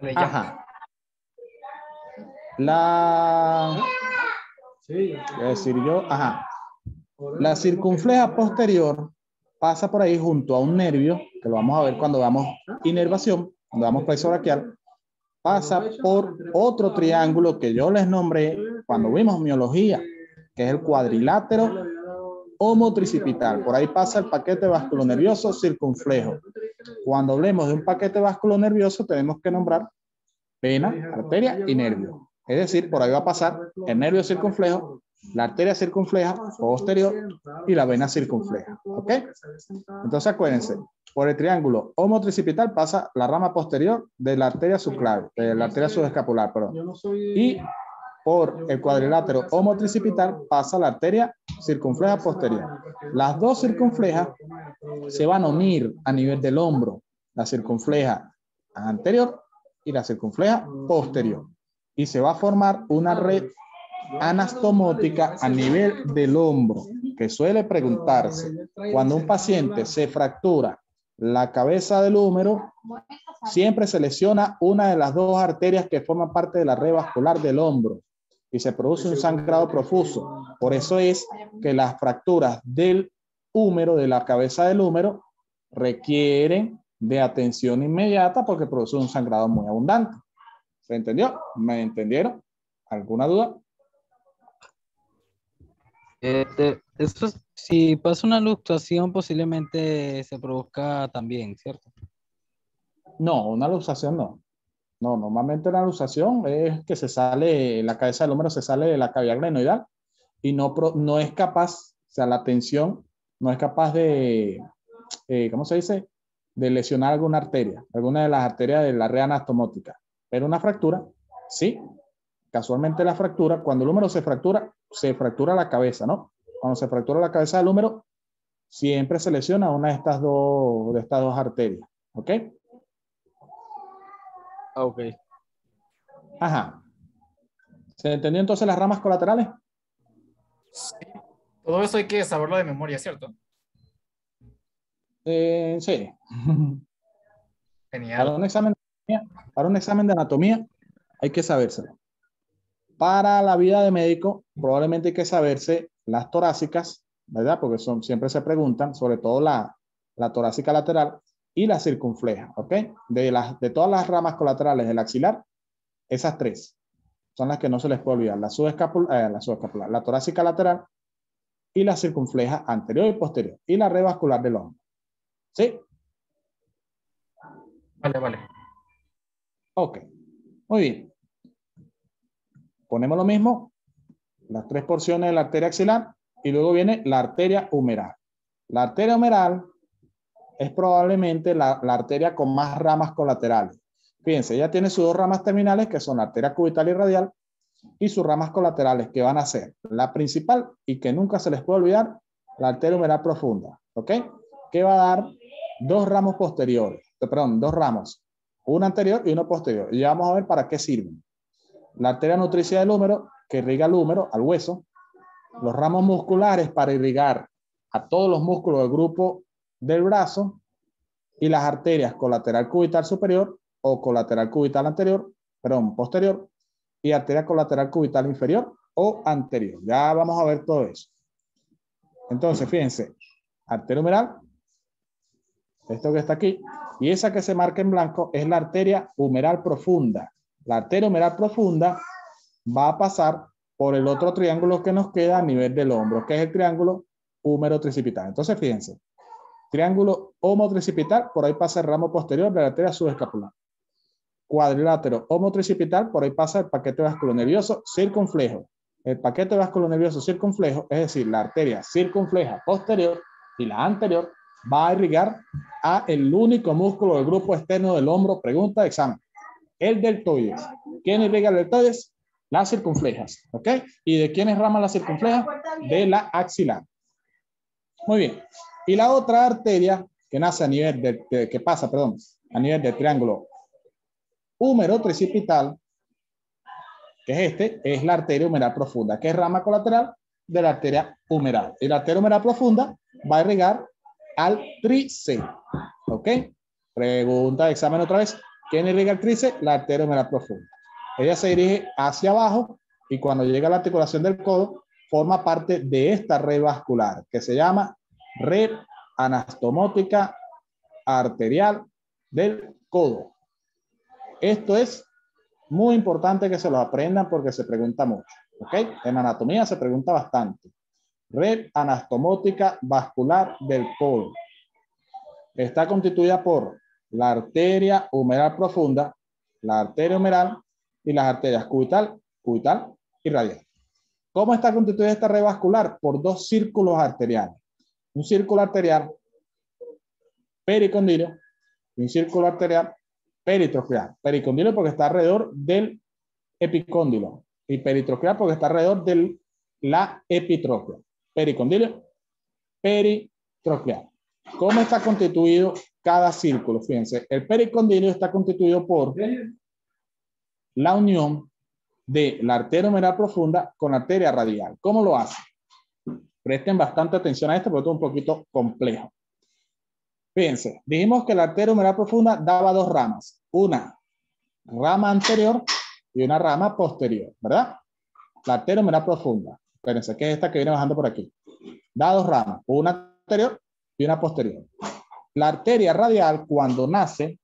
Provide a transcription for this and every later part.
De ya. Ajá. La, Sí. voy a decir yo, ajá. La circunfleja posterior pasa por ahí junto a un nervio, que lo vamos a ver cuando damos inervación, cuando damos plexo braquial, pasa por otro triángulo que yo les nombré cuando vimos miología, que es el cuadrilátero homotricipital. Por ahí pasa el paquete vasculonervioso circunflejo. Cuando hablemos de un paquete vasculonervioso, tenemos que nombrar vena, arteria y nervio. Es decir, por ahí va a pasar el nervio circunflejo, la arteria circunfleja posterior y la vena circunfleja. ¿Ok? Entonces acuérdense, por el triángulo homotricipital pasa la rama posterior de la arteria subclavian, de la arteria subescapular, perdón. Y por el cuadrilátero homotricipital pasa la arteria circunfleja posterior. Las dos circunflejas se van a unir a nivel del hombro, la circunfleja anterior y la circunfleja posterior. Y se va a formar una red anastomótica a nivel del hombro, que suele preguntarse, cuando un paciente se fractura la cabeza del húmero, siempre se lesiona una de las dos arterias que forman parte de la red vascular del hombro y se produce un sangrado profuso. Por eso es que las fracturas del húmero, de la cabeza del húmero, requieren de atención inmediata porque produce un sangrado muy abundante. ¿Se entendió? ¿Me entendieron? ¿Alguna duda? Esto, si pasa una luxación, posiblemente se produzca también, ¿cierto? No, una luxación no. No, normalmente una luxación es que se sale, la cabeza del húmero se sale de la cavidad glenoidal y no es capaz, o sea, la tensión no es capaz de, ¿cómo se dice? De lesionar alguna arteria, alguna de las arterias de la red anastomótica. Pero una fractura, sí. Casualmente la fractura, cuando el húmero se fractura la cabeza, ¿no? Cuando se fractura la cabeza del húmero, siempre se lesiona una de estas dos arterias, ¿ok? Ok. Ajá. ¿Se entendió entonces las ramas colaterales? Sí. Todo eso hay que saberlo de memoria, ¿cierto? Sí. Genial. Para un examen de anatomía hay que sabérselo. Para la vida de médico probablemente hay que saberse las torácicas, ¿verdad? Porque siempre se preguntan, sobre todo la torácica lateral y la circunfleja, ¿ok? De todas las ramas colaterales del axilar, esas tres son las que no se les puede olvidar. La torácica lateral y la circunfleja anterior y posterior. Y la red vascular del hombro. ¿Sí? Vale, vale. Ok. Muy bien. Ponemos lo mismo. Las tres porciones de la arteria axilar. Y luego viene la arteria humeral. La arteria humeral es probablemente la arteria con más ramas colaterales. Fíjense, ella tiene sus dos ramas terminales, que son la arteria cubital y radial, y sus ramas colaterales, que van a ser la principal y que nunca se les puede olvidar, la arteria humeral profunda, ¿ok? Que va a dar dos ramos posteriores, perdón, dos ramos, una anterior y una posterior. Y ya vamos a ver para qué sirven. La arteria nutricia del húmero, que irriga el húmero, al hueso, los ramos musculares para irrigar a todos los músculos del grupo del brazo, y las arterias colateral cubital superior o colateral cubital anterior, perdón, posterior, y arteria colateral cubital inferior o anterior. Ya vamos a ver todo eso. Entonces, fíjense, arteria humeral, esto que está aquí, y esa que se marca en blanco es la arteria humeral profunda. La arteria humeral profunda va a pasar por el otro triángulo que nos queda a nivel del hombro, que es el triángulo húmero-tricipital. Entonces, fíjense, triángulo homotricipital, por ahí pasa el ramo posterior de la arteria subescapular. Cuadrilátero homotricipital, por ahí pasa el paquete vasculonervioso circunflejo. El paquete vasculonervioso circunflejo, es decir, la arteria circunfleja posterior y la anterior, va a irrigar a el único músculo del grupo externo del hombro. Pregunta de examen. El deltoides. ¿Quién irriga el deltoides? Las circunflejas. ¿Ok? ¿Y de quién es rama la circunfleja? De la axilar. Muy bien. Y la otra arteria que nace a nivel que pasa, perdón, a nivel del triángulo húmero-tricipital, que es es la arteria humeral profunda, que es rama colateral de la arteria humeral. Y la arteria humeral profunda va a irrigar al tríceps. ¿Ok? Pregunta de examen otra vez. ¿Quién irriga el tríceps? La arteria humeral profunda. Ella se dirige hacia abajo y cuando llega a la articulación del codo, forma parte de esta red vascular que se llama red anastomótica arterial del codo. Esto es muy importante que se lo aprendan porque se pregunta mucho. ¿Ok? En anatomía se pregunta bastante. Red anastomótica vascular del codo. Está constituida por la arteria humeral profunda, la arteria humeral y las arterias cubital y radial. ¿Cómo está constituida esta red vascular? Por dos círculos arteriales. Un círculo arterial pericondilio y un círculo arterial peritroqueal. Pericondilio porque está alrededor del epicóndilo y peritroqueal porque está alrededor de la epitróquea. Pericondilio, peritroqueal. ¿Cómo está constituido cada círculo? Fíjense, el pericondilio está constituido por la unión de la arteria humeral profunda con la arteria radial. ¿Cómo lo hace? Presten bastante atención a esto porque esto es un poquito complejo. Fíjense, dijimos que la arteria humeral profunda daba dos ramas. Una rama anterior y una rama posterior, ¿verdad? La arteria humeral profunda. Fíjense que es esta que viene bajando por aquí. Da dos ramas, una anterior y una posterior. La arteria radial, cuando nace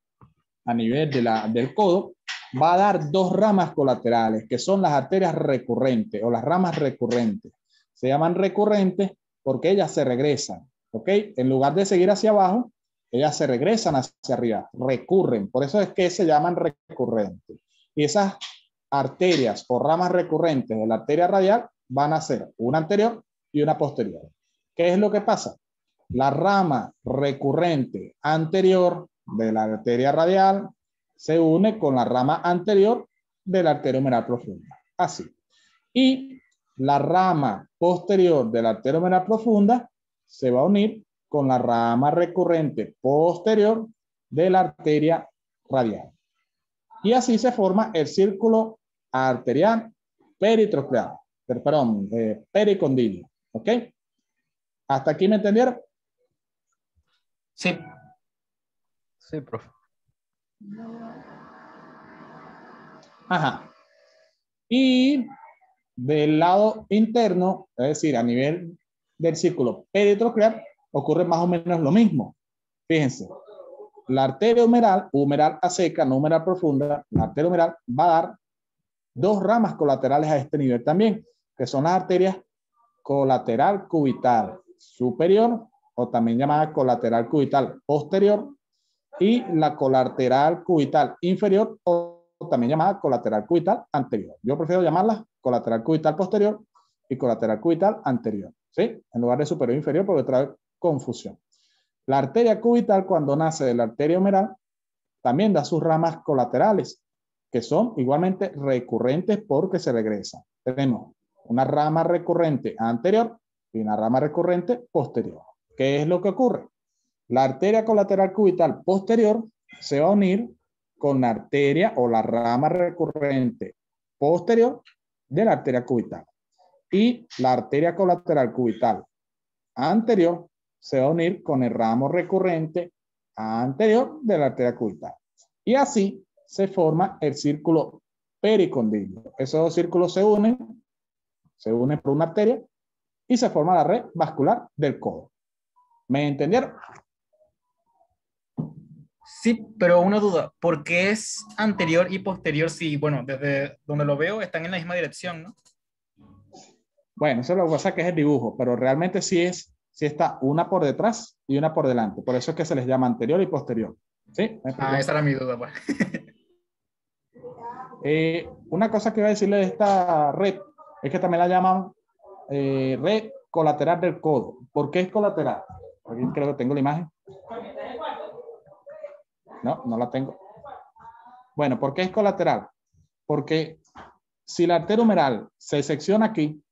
a nivel del codo, va a dar dos ramas colaterales, que son las arterias recurrentes o las ramas recurrentes. Se llaman recurrentes porque ellas se regresan, ¿ok? En lugar de seguir hacia abajo, ellas se regresan hacia arriba, recurren. Por eso es que se llaman recurrentes. Y esas arterias o ramas recurrentes de la arteria radial van a ser una anterior y una posterior. ¿Qué es lo que pasa? La rama recurrente anterior de la arteria radial se une con la rama anterior de la arteria humeral profunda. Así. Y la rama posterior de la arteria humeral profunda se va a unir con la rama recurrente posterior de la arteria radial. Y así se forma el círculo arterial peritroqueal, perdón, pericondilio. ¿Ok? ¿Hasta aquí me entendieron? Sí. Sí, profe. Ajá. Y del lado interno, es decir, a nivel del círculo peritroqueal, ocurre más o menos lo mismo. Fíjense, la arteria humeral a seca, no humeral profunda, la arteria humeral va a dar dos ramas colaterales a este nivel también, que son las arterias colateral cubital superior, o también llamada colateral cubital posterior, y la colateral cubital inferior, o también llamada colateral cubital anterior. Yo prefiero llamarla colateral cubital posterior y colateral cubital anterior, ¿sí? En lugar de superior e inferior porque trae confusión. La arteria cubital, cuando nace de la arteria humeral, también da sus ramas colaterales, que son igualmente recurrentes porque se regresan. Tenemos una rama recurrente anterior y una rama recurrente posterior. ¿Qué es lo que ocurre? La arteria colateral cubital posterior se va a unir con la arteria o la rama recurrente posterior de la arteria cubital. Y la arteria colateral cubital anterior se va a unir con el ramo recurrente anterior de la arteria cubital. Y así se forma el círculo pericondilio. Esos dos círculos se unen por una arteria y se forma la red vascular del codo. ¿Me entendieron? Sí, pero una duda, ¿por qué es anterior y posterior si, bueno, desde donde lo veo están en la misma dirección, ¿no? Bueno, eso es lo que pasa que es el dibujo, pero realmente sí está una por detrás y una por delante. Por eso es que se les llama anterior y posterior. ¿Sí? Esa era mi duda, pues. Una cosa que iba a decirle de esta red es que también la llaman red colateral del codo. ¿Por qué es colateral? Aquí creo que tengo la imagen. No, no la tengo. Bueno, ¿por qué es colateral? Porque si la arteria humeral se secciona aquí,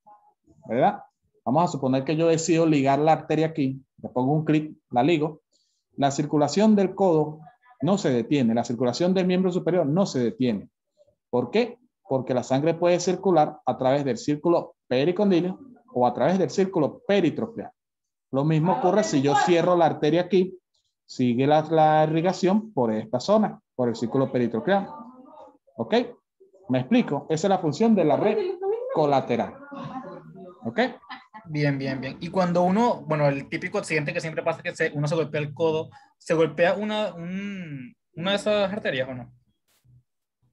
¿verdad? Vamos a suponer que yo decido ligar la arteria aquí, le pongo un clic, la ligo, la circulación del codo no se detiene, la circulación del miembro superior no se detiene. ¿Por qué? Porque la sangre puede circular a través del círculo pericondilio o a través del círculo peritroqueal. Lo mismo ocurre si yo cierro la arteria aquí sigue la irrigación por esta zona, por el círculo peritronclear. ¿Ok? ¿Me explico? Esa es la función de la red colateral. ¿Ok? Bien, bien, bien. Y cuando uno, bueno, el típico accidente que siempre pasa es que uno se golpea el codo, ¿se golpea una de esas arterias o no?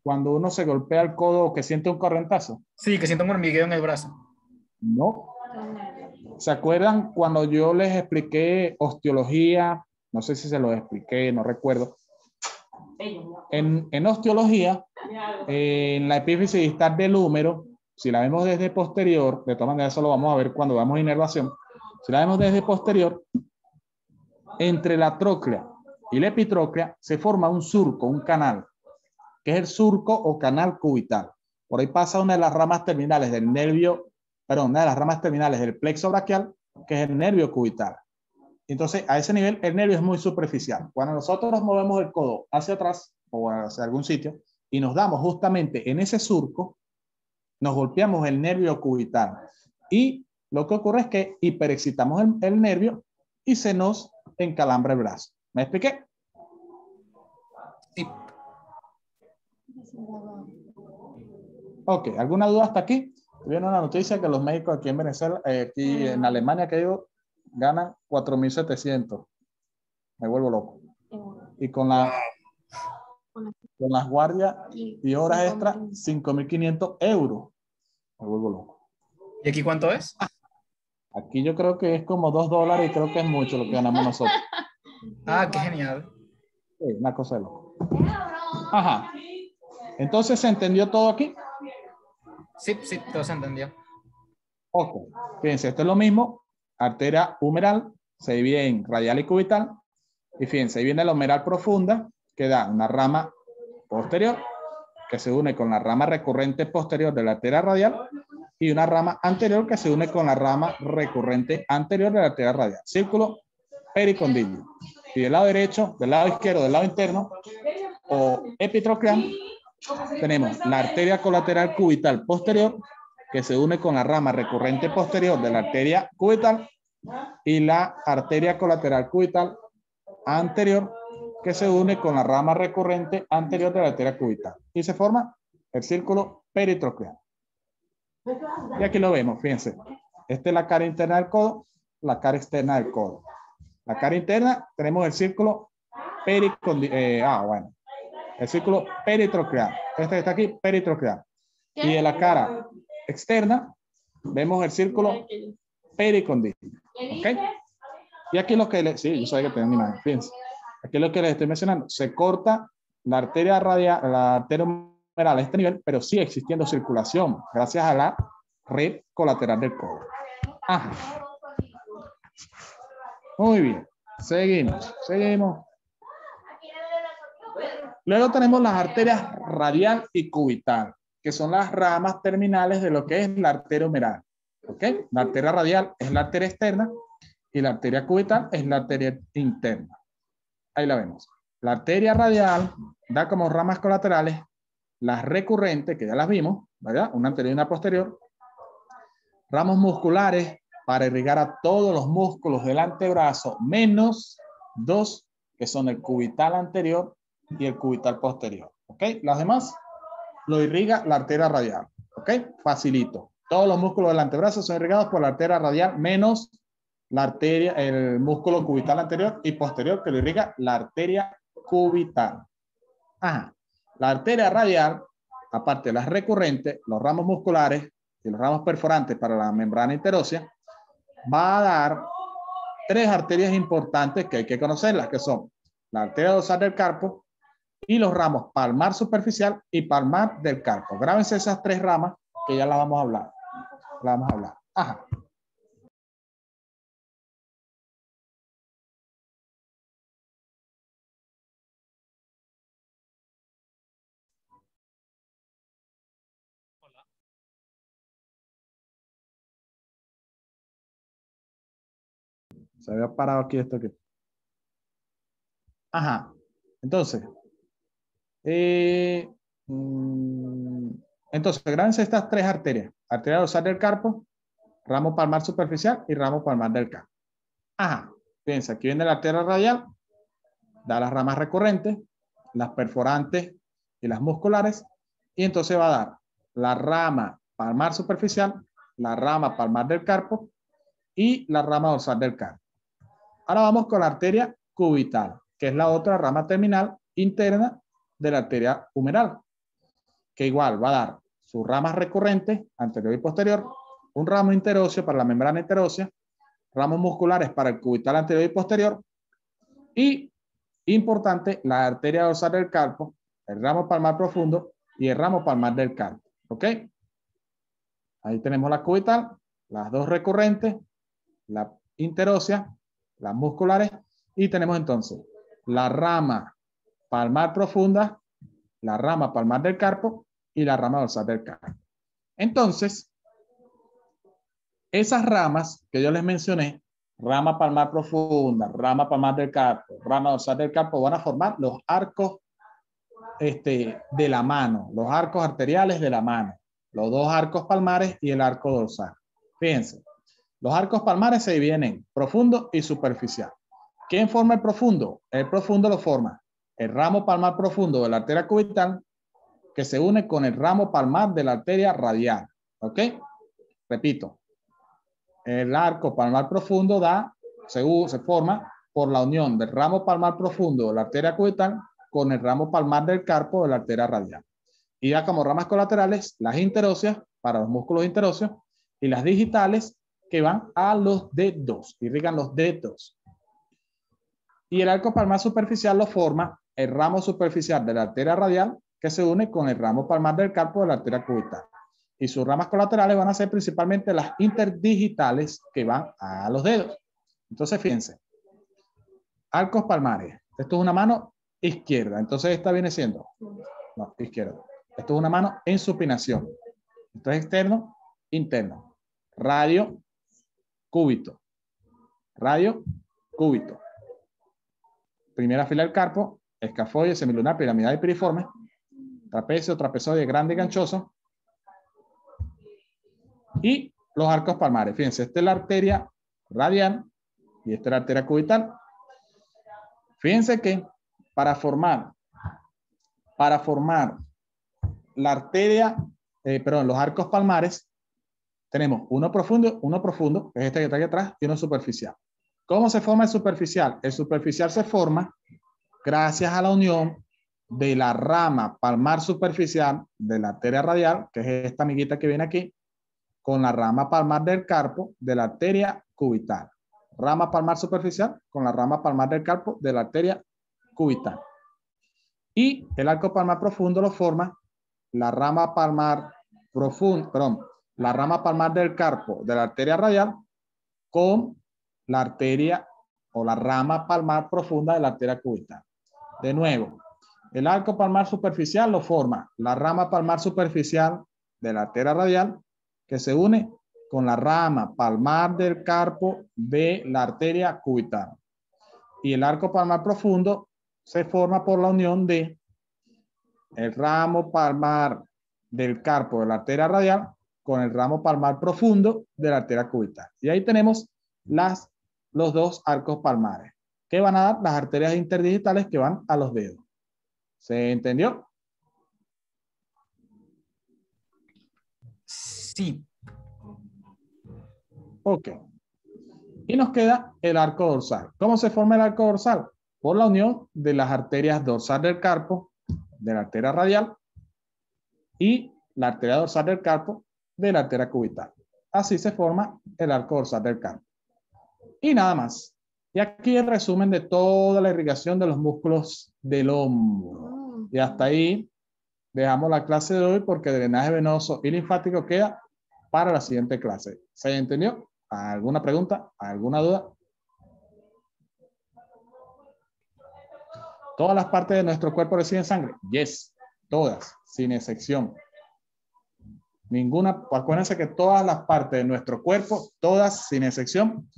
Cuando uno se golpea el codo o que siente un correntazo. Sí, que siento un hormigueo en el brazo. No. ¿Se acuerdan cuando yo les expliqué osteología? No sé si se lo expliqué, no recuerdo. En osteología, en la epífisis distal del húmero, si la vemos desde posterior, de todas maneras eso lo vamos a ver cuando vamos a inervación, si la vemos desde posterior, entre la tróclea y la epitróclea se forma un surco, un canal, que es el surco o canal cubital. Por ahí pasa una de las ramas terminales del nervio, perdón, una de las ramas terminales del plexo braquial, que es el nervio cubital. Entonces, a ese nivel, el nervio es muy superficial. Cuando nosotros movemos el codo hacia atrás o hacia algún sitio y nos damos justamente en ese surco, nos golpeamos el nervio cubital. Y lo que ocurre es que hiperexcitamos el nervio y se nos encalambra el brazo. ¿Me expliqué? Sí. Ok, ¿alguna duda hasta aquí? Viene una noticia que los médicos aquí en Venezuela, aquí en Alemania, que digo, ganan 4.700. Me vuelvo loco. Y con las guardias y horas extras, 5.500 euros. Me vuelvo loco. ¿Y aquí cuánto es? Aquí yo creo que es como $2 y creo que es mucho lo que ganamos nosotros. Ah, qué genial. Sí, una cosa de loco. Ajá. Entonces, ¿se entendió todo aquí? Sí, sí, todo se entendió. Ok. Fíjense, esto es lo mismo. Arteria humeral se divide en radial y cubital. Y fíjense, ahí viene la humeral profunda, que da una rama posterior, que se une con la rama recurrente posterior de la arteria radial, y una rama anterior que se une con la rama recurrente anterior de la arteria radial. Círculo pericondilio. Y del lado derecho, del lado izquierdo, del lado interno, o epitroclear, tenemos la arteria colateral cubital posterior, que se une con la rama recurrente posterior de la arteria cubital, y la arteria colateral cubital anterior, que se une con la rama recurrente anterior de la arteria cubital. Y se forma el círculo peritroclear. Y aquí lo vemos, fíjense. Esta es la cara interna del codo, la cara externa del codo. La cara interna tenemos el círculo el círculo peritroclear. Este está aquí, peritroclear. Y de la cara externa vemos el círculo pericondilio. ¿Ok? Y aquí lo que sí, yo sabía que tenía una imagen, fíjense. Aquí lo que les estoy mencionando, se corta la arteria radial, la arteria humeral a este nivel, pero sigue existiendo circulación gracias a la red colateral del codo. Ajá. Muy bien. Seguimos. Luego tenemos las arterias radial y cubital, que son las ramas terminales de lo que es la arteria humeral. ¿Ok? La arteria radial es la arteria externa y la arteria cubital es la arteria interna. Ahí la vemos. La arteria radial da como ramas colaterales las recurrentes, que ya las vimos, ¿verdad? Una anterior y una posterior. Ramos musculares para irrigar a todos los músculos del antebrazo, menos dos, que son el cubital anterior y el cubital posterior. ¿Ok? Las demás lo irriga la arteria radial. ¿Ok? Facilito. Todos los músculos del antebrazo son irrigados por la arteria radial, menos la arteria, el músculo cubital anterior y posterior, que lo irriga la arteria cubital. Ajá. La arteria radial, aparte de las recurrentes, los ramos musculares y los ramos perforantes para la membrana interósea, va a dar tres arterias importantes que hay que conocerlas, que son la arteria dorsal del carpo y los ramos palmar superficial y palmar del carpo. Grábense esas tres ramas que ya las vamos a hablar. Las vamos a hablar. Ajá. Se había parado aquí esto que. Ajá. Entonces, grábense estas tres arterias. Arteria dorsal del carpo, ramo palmar superficial y ramo palmar del carpo. Ajá. Fíjense, aquí viene la arteria radial. da las ramas recurrentes, las perforantes y las musculares, y entonces va a dar la rama palmar superficial, la rama palmar del carpo y la rama dorsal del carpo. Ahora vamos con la arteria cubital, que es la otra rama terminal interna de la arteria humeral, que igual va a dar sus ramas recurrentes, anterior y posterior, un ramo interóseo para la membrana interósea, ramos musculares para el cubital anterior y posterior, y, importante, la arteria dorsal del carpo, el ramo palmar profundo y el ramo palmar del carpo. ¿Ok? Ahí tenemos la cubital, las dos recurrentes, la interósea, las musculares, y tenemos entonces la rama palmar profunda, la rama palmar del carpo y la rama dorsal del carpo. Entonces, esas ramas que yo les mencioné, rama palmar profunda, rama palmar del carpo, rama dorsal del carpo, van a formar los arcos de la mano, los arcos arteriales de la mano, los dos arcos palmares y el arco dorsal. Fíjense, los arcos palmares se dividen en profundo y superficial. ¿Quién forma el profundo? El profundo lo forma el ramo palmar profundo de la arteria cubital, que se une con el ramo palmar de la arteria radial. ¿Ok? Repito, el arco palmar profundo se forma por la unión del ramo palmar profundo de la arteria cubital con el ramo palmar del carpo de la arteria radial. Y ya como ramas colaterales, las interóseas para los músculos interóseos y las digitales que van a los dedos, irrigan los dedos. Y el arco palmar superficial lo forma el ramo superficial de la arteria radial que se une con el ramo palmar del carpo de la arteria cubital. Y sus ramas colaterales van a ser principalmente las interdigitales que van a los dedos. Entonces, fíjense, arcos palmares. Esto es una mano izquierda. Entonces, esta viene siendo, no, izquierda. Esto es una mano en supinación. Esto es externo, interno. Radio, cúbito. Radio, cúbito. Primera fila del carpo, escafoide, semilunar, piramidal y piriforme. Trapecio, trapezoide, grande y ganchoso. Y los arcos palmares. Fíjense, esta es la arteria radial y esta es la arteria cubital. Fíjense que para formar la arteria, los arcos palmares, tenemos uno profundo, que es este que está aquí atrás, y uno superficial. ¿Cómo se forma el superficial? El superficial se forma gracias a la unión de la rama palmar superficial de la arteria radial, que es esta amiguita que viene aquí, con la rama palmar del carpo de la arteria cubital. Rama palmar superficial con la rama palmar del carpo de la arteria cubital. Y el arco palmar profundo lo forma la rama palmar la rama palmar del carpo de la arteria radial con la arteria o la rama palmar profunda de la arteria cubital. De nuevo, el arco palmar superficial lo forma la rama palmar superficial de la arteria radial que se une con la rama palmar del carpo de la arteria cubital. Y el arco palmar profundo se forma por la unión de el ramo palmar del carpo de la arteria radial con el ramo palmar profundo de la arteria cubital. Y ahí tenemos los dos arcos palmares, que van a dar las arterias interdigitales que van a los dedos. ¿Se entendió? Sí. Ok. Y nos queda el arco dorsal. ¿Cómo se forma el arco dorsal? Por la unión de las arterias dorsal del carpo, de la arteria radial, y la arteria dorsal del carpo de la arteria cubital. Así se forma el arco dorsal del carpo. Y nada más. Y aquí el resumen de toda la irrigación de los músculos del hombro. Y hasta ahí dejamos la clase de hoy porque drenaje venoso y linfático queda para la siguiente clase. ¿Se entendió? ¿Alguna pregunta? ¿Alguna duda? ¿Todas las partes de nuestro cuerpo reciben sangre? Yes, todas, sin excepción. Ninguna, acuérdense que todas las partes de nuestro cuerpo, todas sin excepción,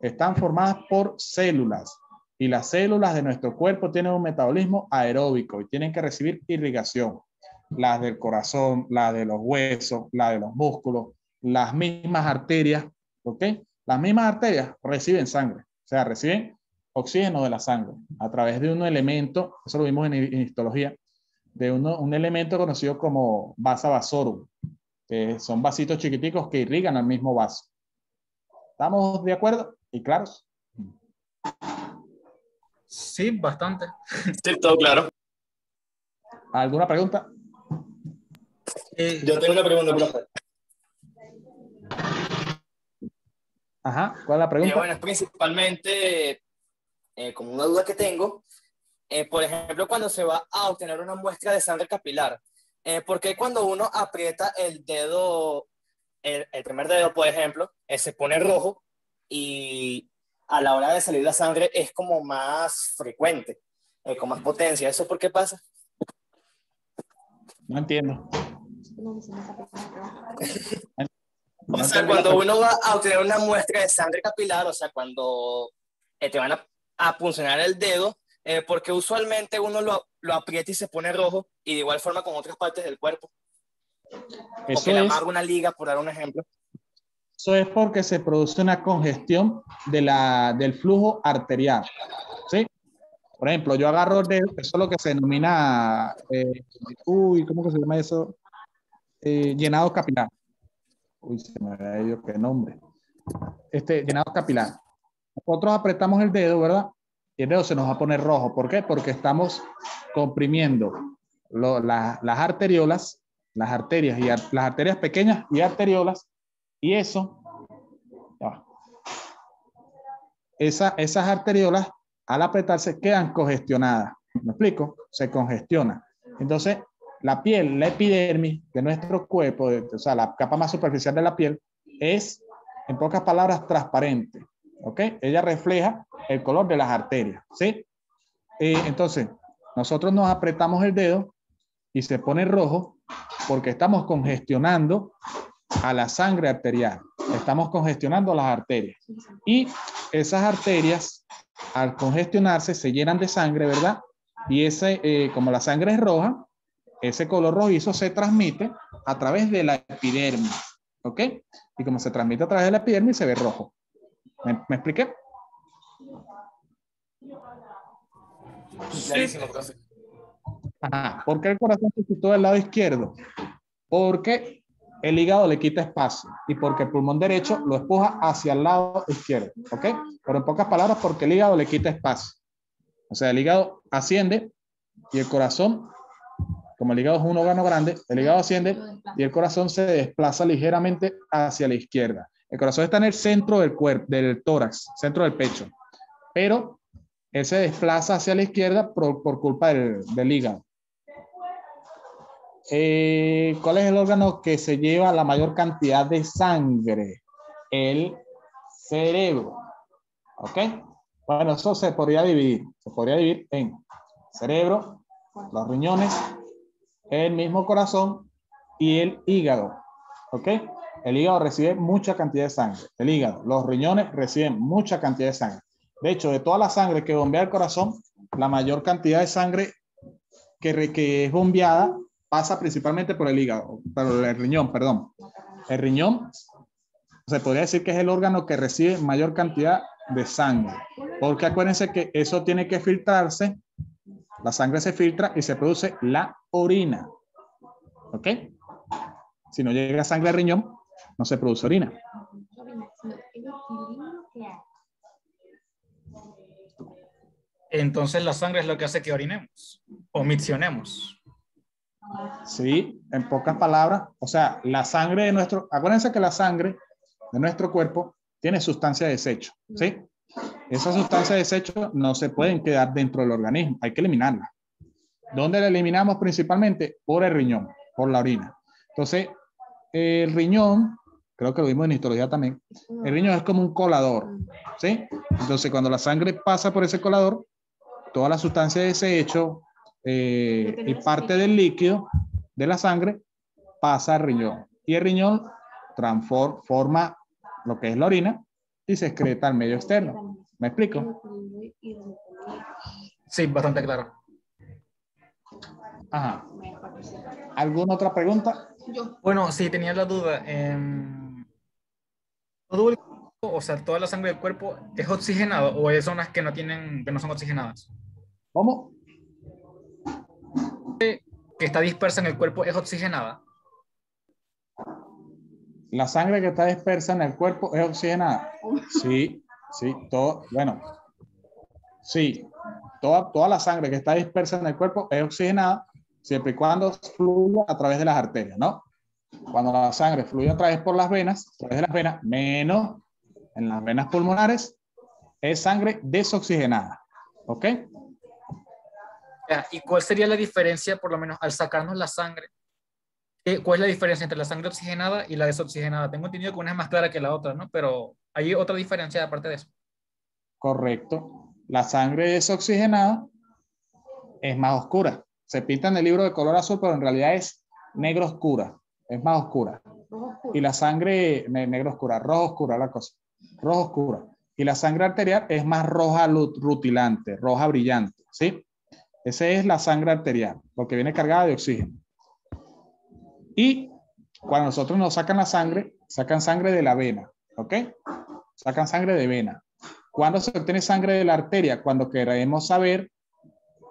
están formadas por células. Y las células de nuestro cuerpo tienen un metabolismo aeróbico y tienen que recibir irrigación. Las del corazón, las de los huesos, las de los músculos, las mismas arterias, ¿ok? Las mismas arterias reciben sangre, o sea, reciben oxígeno de la sangre a través de un elemento, eso lo vimos en histología, de un elemento conocido como vasa vasorum, que son vasitos chiquiticos que irrigan al mismo vaso. ¿Estamos de acuerdo y claros? Sí, bastante. Sí, todo claro. ¿Alguna pregunta? Yo tengo una pregunta, profe. Ajá, ¿cuál es la pregunta? Bueno, es principalmente como una duda que tengo. Por ejemplo, cuando se va a obtener una muestra de sangre capilar, ¿por qué cuando uno aprieta el dedo, el primer dedo, por ejemplo, se pone rojo y a la hora de salir la sangre es como más frecuente, con más potencia? ¿Eso por qué pasa? No entiendo. O sea, cuando uno va a obtener una muestra de sangre capilar, o sea, cuando te van a puncionar el dedo, porque usualmente uno lo aprieta y se pone rojo, y de igual forma con otras partes del cuerpo. O que le amarga una liga, por dar un ejemplo. Eso es porque se produce una congestión del flujo arterial. ¿Sí? Por ejemplo, yo agarro el dedo, eso es lo que se denomina, ¿cómo que se llama eso? Llenado capilar. Uy, se me había ido qué nombre. Llenado capilar. Nosotros apretamos el dedo, ¿verdad? Y el dedo se nos va a poner rojo. ¿Por qué? Porque estamos comprimiendo las arteriolas, las arterias, las arterias pequeñas y arteriolas, y eso, esas arteriolas, al apretarse, quedan congestionadas. ¿Me explico? Se congestiona. Entonces, la piel, la epidermis de nuestro cuerpo, o sea, la capa más superficial de la piel, es, en pocas palabras, transparente. ¿Ok? Ella refleja el color de las arterias. ¿Sí? Entonces, nosotros nos apretamos el dedo y se pone rojo porque estamos congestionando a la sangre arterial. Estamos congestionando las arterias. Y esas arterias, al congestionarse, se llenan de sangre, ¿verdad? Y como la sangre es roja, ese color rojizo se transmite a través de la epidermis. ¿Ok? Y como se transmite a través de la epidermis, se ve rojo. ¿Me expliqué? Clarísimo, profe. Ajá. ¿Por qué el corazón se situó del lado izquierdo? Porque el hígado le quita espacio y porque el pulmón derecho lo empuja hacia el lado izquierdo. ¿Ok? Pero en pocas palabras, porque el hígado le quita espacio. O sea, el hígado asciende y el corazón, como el hígado es un órgano grande, el hígado asciende y el corazón se desplaza ligeramente hacia la izquierda. El corazón está en el centro del cuerpo, del tórax, centro del pecho, pero él se desplaza hacia la izquierda por culpa del hígado. ¿Cuál es el órgano que se lleva la mayor cantidad de sangre? El cerebro. ¿Ok? Bueno, eso se podría dividir. Se podría dividir en cerebro, los riñones, el mismo corazón y el hígado. ¿Ok? El hígado recibe mucha cantidad de sangre. El hígado, los riñones reciben mucha cantidad de sangre. De hecho, de toda la sangre que bombea el corazón, la mayor cantidad de sangre que es bombeada pasa principalmente por el hígado, por el riñón, perdón. El riñón se podría decir que es el órgano que recibe mayor cantidad de sangre, porque acuérdense que eso tiene que filtrarse, la sangre se filtra y se produce la orina. ¿Ok? Si no llega sangre al riñón, no se produce orina. Entonces la sangre es lo que hace que orinemos o miccionemos. Sí, en pocas palabras, o sea, la sangre de acuérdense que la sangre de nuestro cuerpo tiene sustancia de desecho, ¿sí? Esas sustancias de desecho no se pueden quedar dentro del organismo, hay que eliminarlas. ¿Dónde la eliminamos principalmente? Por el riñón, por la orina. Entonces, el riñón, creo que lo vimos en histología también, el riñón es como un colador, ¿sí? Entonces, cuando la sangre pasa por ese colador, toda la sustancia de desecho y parte del líquido de la sangre pasa al riñón. Y el riñón forma lo que es la orina y se excreta al medio externo. ¿Me explico? Sí, bastante claro. Ajá. ¿Alguna otra pregunta? Bueno, sí, tenía la duda. o sea, toda la sangre del cuerpo es oxigenada o hay zonas que no tienen, que no son oxigenadas, ¿Cómo? que está dispersa en el cuerpo es oxigenada. La sangre que está dispersa en el cuerpo es oxigenada. Sí, sí, todo, bueno, sí, toda la sangre que está dispersa en el cuerpo es oxigenada siempre y cuando fluya a través de las arterias, ¿no? Cuando la sangre fluye a través por las venas, a través de las venas, menos en las venas pulmonares, es sangre desoxigenada. ¿Ok? Ya, ¿y cuál sería la diferencia, por lo menos, al sacarnos la sangre? ¿Cuál es la diferencia entre la sangre oxigenada y la desoxigenada? Tengo entendido que una es más clara que la otra, ¿no? Pero hay otra diferencia aparte de eso. Correcto. La sangre desoxigenada es más oscura. Se pinta en el libro de color azul, pero en realidad es negro oscura. Es más oscura. Y la sangre, negro oscura, rojo oscura la cosa. Rojo oscura. Y la sangre arterial es más roja rutilante, roja brillante. ¿Sí? Esa es la sangre arterial, porque viene cargada de oxígeno. Y cuando nosotros nos sacan la sangre, sacan sangre de la vena. ¿Ok? Sacan sangre de vena. ¿Cuándo se obtiene sangre de la arteria? Cuando queremos saber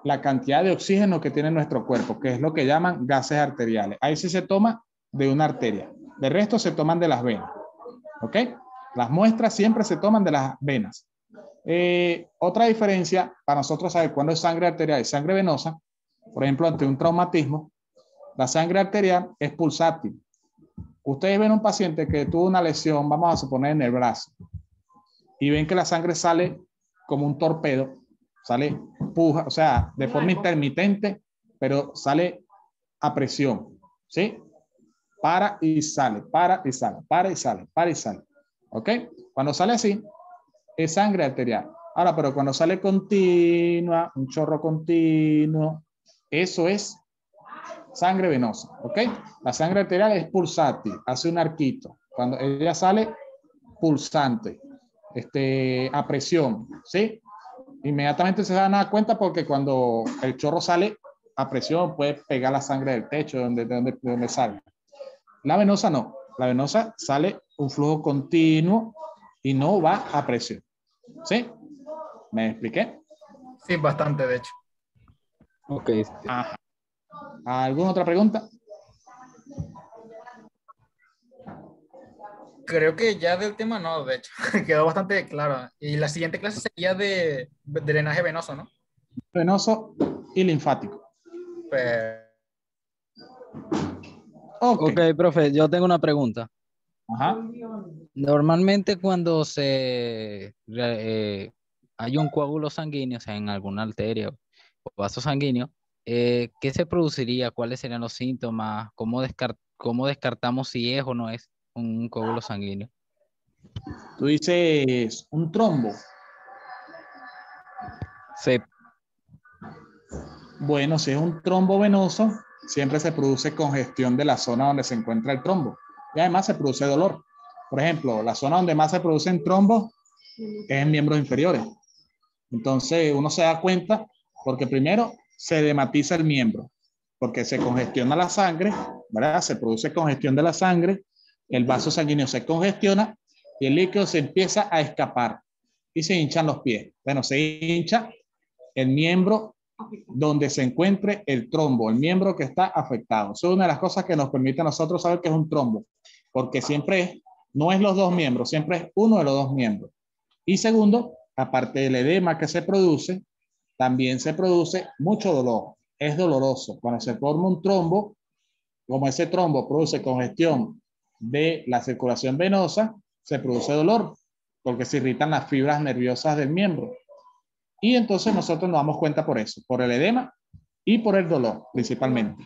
la cantidad de oxígeno que tiene nuestro cuerpo, que es lo que llaman gases arteriales. Ahí sí se toma de una arteria. De resto se toman de las venas. ¿Ok? Las muestras siempre se toman de las venas. Otra diferencia para nosotros saber cuándo es sangre arterial y sangre venosa, por ejemplo, ante un traumatismo, la sangre arterial es pulsátil. Ustedes ven un paciente que tuvo una lesión, vamos a suponer en el brazo, y ven que la sangre sale como un torpedo, sale puja, o sea, de forma intermitente, pero sale a presión, ¿sí? Para y sale, para y sale, para y sale, para y sale. ¿Ok? Cuando sale así, es sangre arterial. Ahora, pero cuando sale continua, un chorro continuo, eso es sangre venosa. ¿Ok? La sangre arterial es pulsátil, hace un arquito. Cuando ella sale, pulsante, a presión, ¿sí? Inmediatamente se dan a cuenta porque cuando el chorro sale a presión puede pegar la sangre del techo de donde sale. La venosa no, la venosa sale un flujo continuo y no va a presión. ¿Sí? ¿Me expliqué? Sí, bastante, de hecho. Ok, Ajá. ¿Alguna otra pregunta? Creo que ya del tema no, de hecho, quedó bastante claro. Y la siguiente clase sería de drenaje venoso, ¿no? Venoso y linfático. Pero, Ok. ok, profe, yo tengo una pregunta. Ajá. Normalmente cuando hay un coágulo sanguíneo, o sea, en alguna arteria o vaso sanguíneo, ¿qué se produciría? ¿Cuáles serían los síntomas? ¿Cómo descartamos si es o no es un coágulo sanguíneo? Tú dices un trombo. Sí, Bueno, si es un trombo venoso, siempre se produce congestión de la zona donde se encuentra el trombo. Y además se produce dolor. Por ejemplo, la zona donde más se producen trombos es en miembros inferiores. Entonces uno se da cuenta porque primero se edematiza el miembro, porque se congestiona la sangre, ¿verdad? Se produce congestión de la sangre, el vaso sanguíneo se congestiona y el líquido se empieza a escapar y se hinchan los pies. Bueno, se hincha el miembro donde se encuentre el trombo, el miembro que está afectado. Eso es una de las cosas que nos permite a nosotros saber que es un trombo, porque siempre no es los dos miembros, siempre es uno de los dos miembros. Y segundo, aparte del edema que se produce, también se produce mucho dolor. Es doloroso. Cuando se forma un trombo, como ese trombo produce congestión de la circulación venosa, se produce dolor porque se irritan las fibras nerviosas del miembro. Y entonces nosotros nos damos cuenta por eso, por el edema y por el dolor principalmente.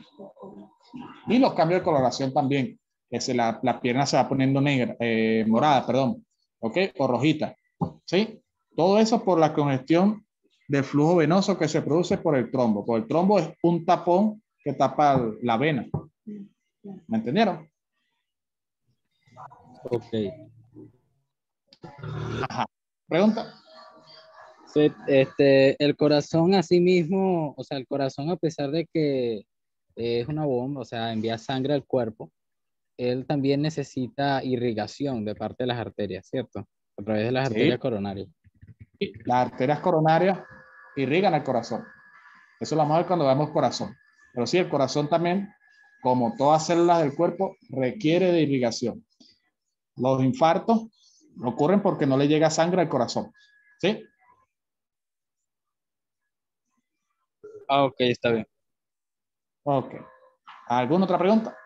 Y los cambios de coloración también, que la pierna se va poniendo negra, morada, perdón, ¿ok? O rojita, ¿sí? Todo eso por la congestión del flujo venoso que se produce por el trombo. Por el trombo es un tapón que tapa la vena. ¿Me entendieron? ok. Ajá. ¿Pregunta? Sí, el corazón así mismo, o sea, el corazón a pesar de que es una bomba, o sea, envía sangre al cuerpo, él también necesita irrigación de parte de las arterias, ¿cierto? A través de las Sí. arterias coronarias. Y las arterias coronarias irrigan el corazón. Eso lo vamos a ver cuando veamos corazón. Pero sí, el corazón también, como todas células del cuerpo, requiere de irrigación. Los infartos ocurren porque no le llega sangre al corazón. ¿Sí? Ah, ok, está bien. Ok. ¿Alguna otra pregunta?